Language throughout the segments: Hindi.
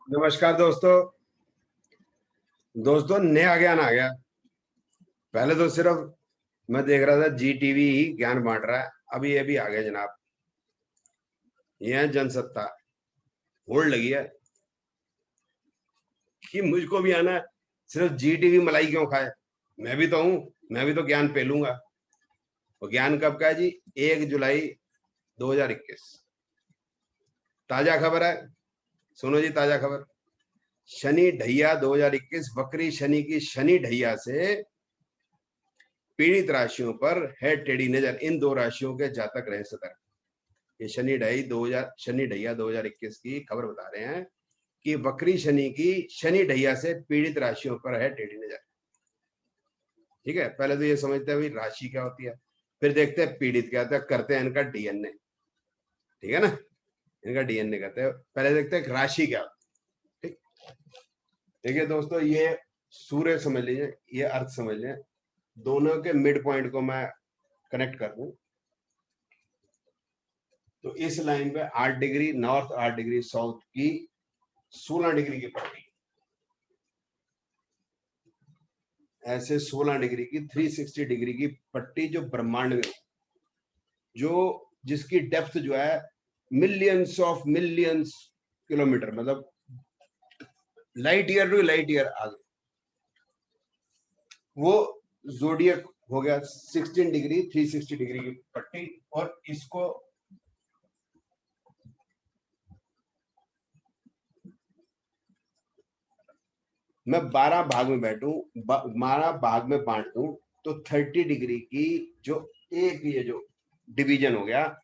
नमस्कार दोस्तों। दोस्तों नया ज्ञान आ गया। पहले तो सिर्फ मैं देख रहा था जी टीवी ही ज्ञान बांट रहा है, अभी ये भी आ गया जनाब। ये है जनसत्ता। होल्ड लगी है कि मुझको भी आना है। सिर्फ जी टीवी मलाई क्यों खाए? मैं भी तो हूँ, मैं भी तो ज्ञान पेलूंगा। और ज्ञान कब का है जी? 1 जुलाई 2021। ताजा खबर है, सुनो जी ताजा खबर। शनि ढैया 2021, वक्री शनि की शनि ढैया से पीड़ित राशियों पर है टेढ़ी नजर। इन दो राशियों के जातक रहे सतर्क। ये शनि ढैया 2021 की खबर बता रहे हैं कि वक्री शनि की शनि ढैया से पीड़ित राशियों पर है टेढ़ी नजर। ठीक है, पहले तो ये समझते हैं भाई राशि क्या होती है, फिर देखते हैं पीड़ित क्या होता है, करते हैं इनका डीएनए। ठीक है ना, इनका डीएनए करते हैं, पहले देखते हैं राशि क्या होती है। ठीक, देखिए दोस्तों, ये सूर्य समझ लीजिए, ये अर्थ समझ लीजिए, दोनों के मिड पॉइंट को मैं कनेक्ट कर दूं तो इस लाइन पे 8 डिग्री नॉर्थ, 8 डिग्री साउथ की 16 डिग्री की पट्टी, ऐसे 16 डिग्री की 360 डिग्री की पट्टी जो ब्रह्मांड में, जो जिसकी डेप्थ जो है मिलियंस ऑफ मिलियंस किलोमीटर, मतलब light year to light year आगे, वो जोडियक हो गया 16 डिग्री 360 डिग्री की पट्टी। और इसको मैं 12 भाग में बैठूं, 12 भाग में बांट दूं तो 30 डिग्री की जो एक ये जो डिवीजन हो गया,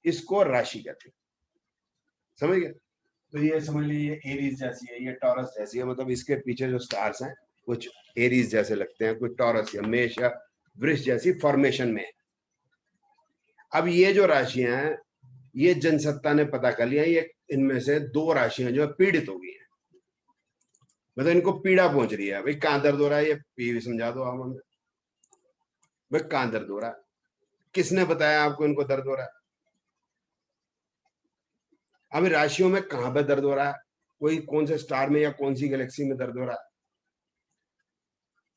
इसको राशि कहते हैं। समझ गए? तो ये समझ लीजिए एरीज जैसी है, ये टॉरस जैसी है, मतलब इसके पीछे जो स्टार्स हैं कुछ एरीज जैसे लगते हैं, कुछ टॉरस या मेष या वृष जैसी फॉर्मेशन में। अब ये जो राशियां हैं, ये जनसत्ता ने पता कर लिया, ये इनमें से दो राशियां जो है पीड़ित हो गई हैं, मतलब इनको पीड़ा पहुंच रही है। भाई कहां दर्द हो रहा है, ये भी समझा दो आप हमें। भाई कहां दर्द हो रहा है? किसने बताया आपको इनको दर्द हो रहा है? अब राशियों में कहां पे दर्द हो रहा है, कोई कौन से स्टार में या कौन सी गैलेक्सी में दर्द हो रहा है?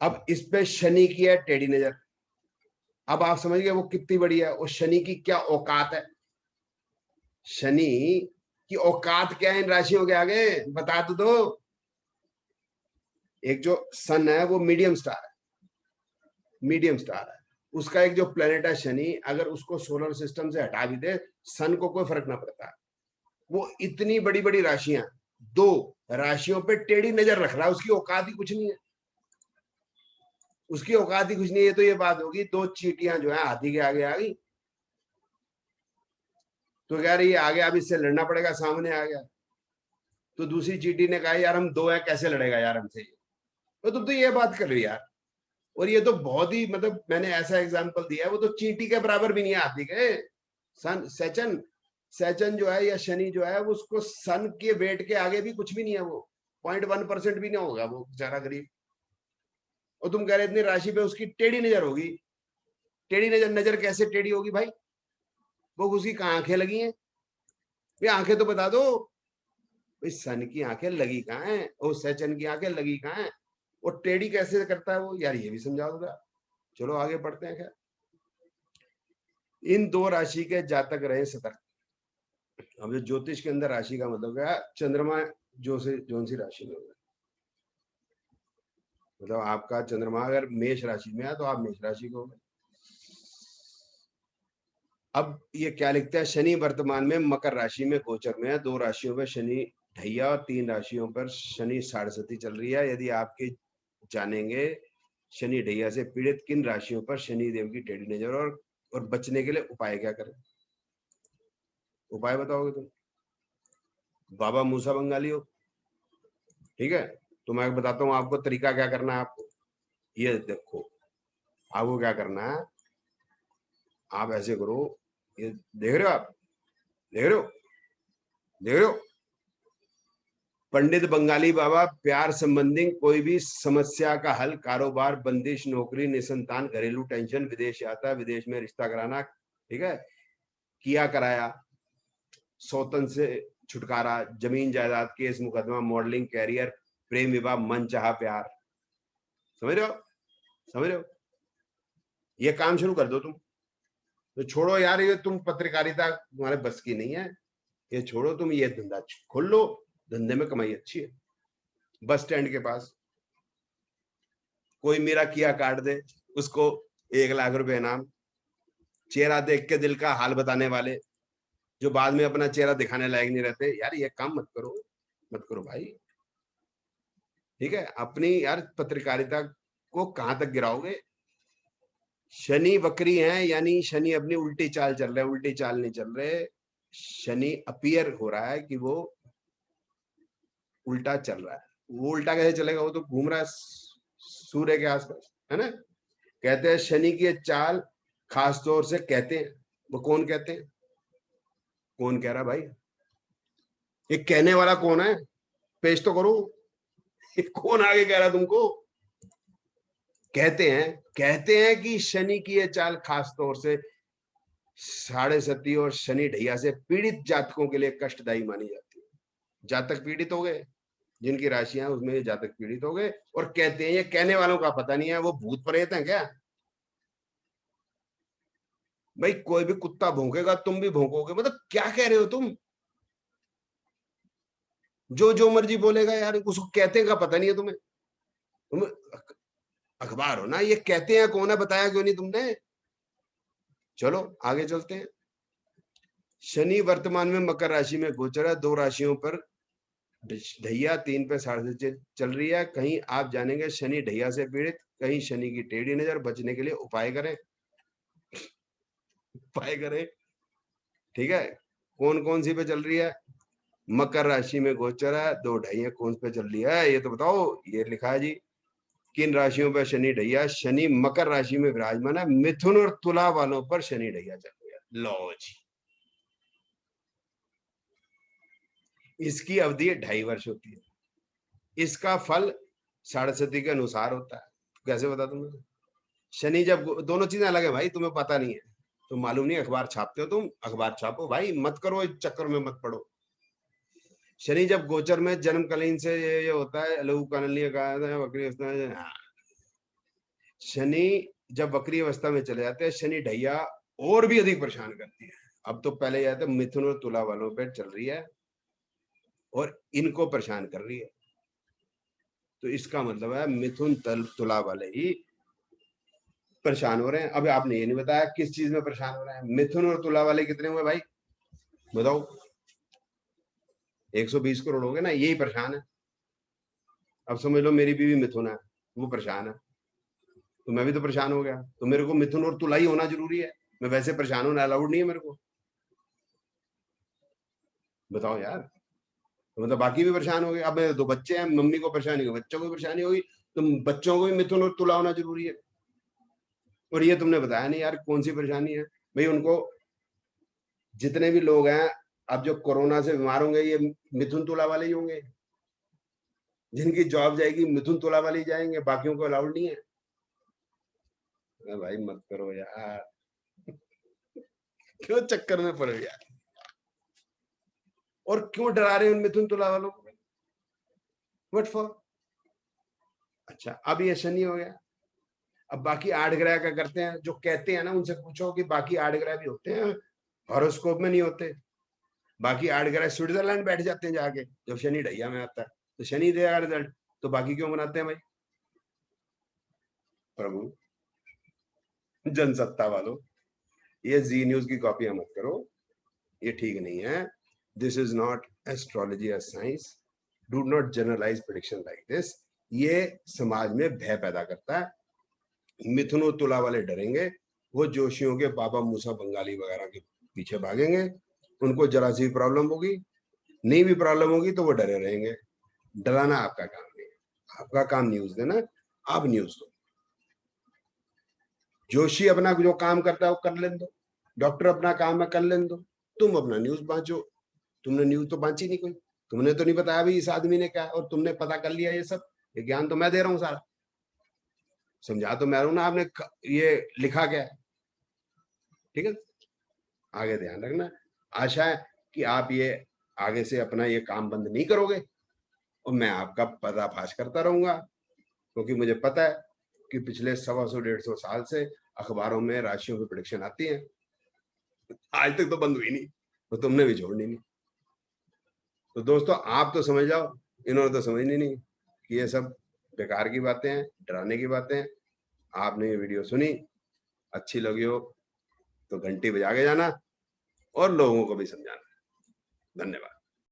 अब इस पे शनि की है टेढ़ी नजर। अब आप समझ गए वो कितनी बड़ी है, और शनि की क्या औकात है। शनि की औकात क्या है इन राशियों के आगे, बता तो दो। एक जो सन है वो मीडियम स्टार है, मीडियम स्टार है। उसका एक जो प्लेनेट है शनि, अगर उसको सोलर सिस्टम से हटा भी दे, सन को कोई फर्क ना पड़ता। वो इतनी बड़ी बड़ी राशियां, दो राशियों पे टेढ़ी नजर रख रहा है, उसकी औकात ही कुछ नहीं है। उसकी औकात ही कुछ नहीं है। तो ये बात होगी, दो चींटियां जो है हाथी के आगे आ गई, तो कह रही है आगे अब इससे लड़ना पड़ेगा, सामने आ गया। तो दूसरी चींटी ने कहा यार हम दो है, कैसे लड़ेगा यार हमसे? तो तुम तो ये बात कर रही हो यार। और ये तो बहुत ही, मतलब मैंने ऐसा एग्जाम्पल दिया है, वो तो चींटी के बराबर भी नहीं है हाथी के। सन सेचन, सेचन जो है या शनि जो है, वो उसको सन के वेट के आगे भी कुछ भी नहीं है। वो 0.1% भी नहीं होगा वो बेचारा गरीब। और तुम कह रहे इतनी राशि पे उसकी टेढ़ी नजर होगी। टेढ़ी नजर, नजर कैसे टेढ़ी होगी भाई? वो उसकी कहाँ आंखें लगी हैं? ये आंखें तो बता दो। भाई सन की आंखें लगी कहाँ है, और सैचन की आंखें लगी कहाँ है? और टेढ़ी कैसे करता है वो यार, ये भी समझा दो यार। चलो आगे बढ़ते हैं। खैर, इन दो राशि के जातक रहे सतर्क। अब जो ज्योतिष के अंदर राशि का मतलब क्या है, चंद्रमा जो से जोन सी राशि में होगा, मतलब आपका चंद्रमा अगर मेष राशि में है तो आप मेष राशि को होंगे। अब ये क्या लिखता है, शनि वर्तमान में मकर राशि में गोचर में है, दो राशियों में शनि ढैया और 3 राशियों पर शनि साढ़े चल रही है। यदि आपके जानेंगे शनि ढैया से पीड़ित किन राशियों पर शनि देव की टेढ़ी नजर, और बचने के लिए उपाय क्या करें? उपाय बताओगे तुम? बाबा मूसा बंगाली हो, ठीक है? तो मैं बताता हूँ आपको तरीका क्या करना है आपको। ये देखो, आपको क्या करना है, आप ऐसे करो, ये देख रहे हो आप, देख रहे हो, देख रहे हो, पंडित बंगाली बाबा प्यार संबंधी कोई भी समस्या का हल, कारोबार, बंदिश, नौकरी, निसंतान, घरेलू टेंशन, विदेश यात्रा, विदेश में रिश्ता कराना, ठीक है, किया कराया, सौतन से छुटकारा, जमीन जायदाद, केस मुकदमा, मॉडलिंग, कैरियर, प्रेम विवाह, मन चाहा प्यार। समझ रहे हो? समझ रहे हो? ये काम शुरू कर दो तुम। तो छोड़ो यार, ये तुम पत्रकारिता तुम्हारे बस की नहीं है, ये छोड़ो, तुम ये धंधा खोल लो, धंधे में कमाई अच्छी है। बस स्टैंड के पास कोई मेरा किया काट दे, उसको 1 लाख रुपए इनाम। चेहरा देख के दिल का हाल बताने वाले, जो बाद में अपना चेहरा दिखाने लायक नहीं रहते, यार ये काम मत करो, मत करो भाई। ठीक है, अपनी यार पत्रकारिता को कहां तक गिराओगे? शनि वक्री है, यानी शनि अपनी उल्टी चाल चल रहे, उल्टी चाल नहीं चल रहे, शनि अपीयर हो रहा है कि वो उल्टा चल रहा है। वो उल्टा कैसे चलेगा? वो तो घूम रहा है सूर्य के आसपास, है ना। कहते हैं शनि की चाल खास तौर से कहते हैं, वो कौन कहते हैं? कौन कह रहा भाई? ये कहने वाला कौन है? पेश तो करो, ये कौन आगे कह रहा तुमको? कहते हैं कि शनि की ये चाल खास तौर से 7.5 और शनि ढैया से पीड़ित जातकों के लिए कष्टदायी मानी जाती है। जातक पीड़ित हो गए, जिनकी राशियां उसमें ये जातक पीड़ित हो गए, और कहते हैं, ये कहने वालों का पता नहीं है वो भूत प्रेत हैं क्या? भाई कोई भी कुत्ता भौंकेगा तुम भी भौंकोगे, मतलब क्या कह रहे हो तुम? जो जो मर्जी बोलेगा यार, उसको कहते का पता नहीं है तुम्हें। तुम अखबार हो ना, ये कहते हैं कौन है, बताया क्यों नहीं तुमने? चलो आगे चलते हैं। शनि वर्तमान में मकर राशि में गोचर है, 2 राशियों पर ढैया, 3 पे 7.5 चल रही है। कहीं आप जानेंगे शनि ढैया से पीड़ित, कहीं शनि की टेढ़ी नजर, बचने के लिए उपाय करें, उपाय करें। ठीक है, कौन कौन सी पे चल रही है? मकर राशि में गोचर है, 2 ढैया कौन पे चल रही है ये तो बताओ। ये लिखा है जी, किन राशियों पर शनि ढैया? शनि मकर राशि में विराजमान है, मिथुन और तुला वालों पर शनि ढैया चल रही है। लो जी, इसकी अवधि 2.5 वर्ष होती है, इसका फल साढ़े के अनुसार होता है। कैसे बता तुम्हें? शनि जब, दोनों चीजें अलग है भाई, तुम्हें पता नहीं है, तुम मालूम नहीं, अखबार छापते हो तुम, अखबार छापो भाई, मत करो इस चक्कर में मत पड़ो। शनि जब गोचर में जन्मकालीन से ये होता है, लघु कानलीय कहा था, वक्री अवस्था में। हाँ। शनि जब वक्री अवस्था में चले जाते हैं, शनि ढैया और भी अधिक परेशान करती है। अब तो पहले जाते मिथुन और तुला वालों पे चल रही है और इनको परेशान कर रही है, तो इसका मतलब है मिथुन तुला वाले ही परेशान हो रहे हैं। अब आपने ये नहीं बताया किस चीज में परेशान हो रहे हैं। मिथुन और तुला वाले कितने हुए भाई, बताओ? 120 करोड़ हो गए ना, यही परेशान है। अब समझ लो मेरी बीवी मिथुन है, वो परेशान है, तो मैं भी तो परेशान हो गया, तो मेरे को मिथुन और तुला ही होना जरूरी है। मैं वैसे परेशान होना अलाउड नहीं है मेरे को, बताओ यार। तो मतलब बाकी भी परेशान हो गए। अब मेरे 2 बच्चे हैं, मम्मी को परेशानी होगी, बच्चों को भी परेशानी होगी, तो बच्चों को भी मिथुन और तुला होना जरूरी है। और ये तुमने बताया नहीं यार कौन सी परेशानी है भाई उनको। जितने भी लोग हैं अब जो कोरोना से बीमार होंगे, ये मिथुन तुला वाले ही होंगे। जिनकी जॉब जाएगी मिथुन तुला वाले ही जाएंगे, बाकियों को अलाउड नहीं है। भाई मत करो यार, क्यों चक्कर में पड़ यार, और क्यों डरा रहे हैं उन मिथुन तुला वालों को? What for? अच्छा, अब ये शनि हो गया। अब बाकी 8 ग्रह क्या करते हैं, जो कहते हैं ना, उनसे पूछो कि बाकी 8 ग्रह भी होते हैं, हॉरोस्कोप में नहीं होते। बाकी 8 ग्रह स्विट्जरलैंड बैठ जाते हैं जाके जब शनि ढैया में आता है, तो शनि देगा रिजल्ट, तो बाकी क्यों बनाते हैं भाई? प्रभु, जनसत्ता वालों, ये जी न्यूज की कॉपियां मत करो, ये ठीक नहीं है। दिस इज नॉट एस्ट्रोलॉजी और science, do not generalize prediction like this. ये समाज में भय पैदा करता है। मिथुन और तुला वाले डरेंगे, वो जोशियों के बाबा मूसा बंगाली वगैरह के पीछे भागेंगे, उनको जरा सी प्रॉब्लम होगी, नहीं भी प्रॉब्लम होगी तो वो डरे रहेंगे। डराना आपका काम नहीं है, आपका काम न्यूज देना, आप न्यूज दो। जोशी अपना जो काम करता है वो कर लेने दो, डॉक्टर अपना काम है कर लेने दो, तुम अपना न्यूज बांचो। तुमने न्यूज तो बांची नहीं कोई, तुमने तो नहीं बताया भाई इस आदमी ने क्या, और तुमने पता कर लिया ये सब। ये ज्ञान तो मैं दे रहा हूँ सारा, समझा तो मैं हूं ना, आपने ये लिखा क्या है। ठीक है, आगे ध्यान रखना। आशा है कि आप ये आगे से अपना ये काम बंद नहीं करोगे और मैं आपका पर्दाफाश करता रहूंगा, क्योंकि मुझे पता है कि पिछले 125-150 साल से अखबारों में राशियों की प्रेडिक्शन आती है, आज तक तो बंद हुई नहीं, तो तुमने भी छोड़नी नहीं। तो दोस्तों आप तो समझ जाओ, इन्होंने तो समझनी नहीं कि ये सब बेकार की बातें हैं, डराने की बातें हैं। आपने ये वीडियो सुनी, अच्छी लगी हो तो घंटी बजा के जाना और लोगों को भी समझाना। धन्यवाद।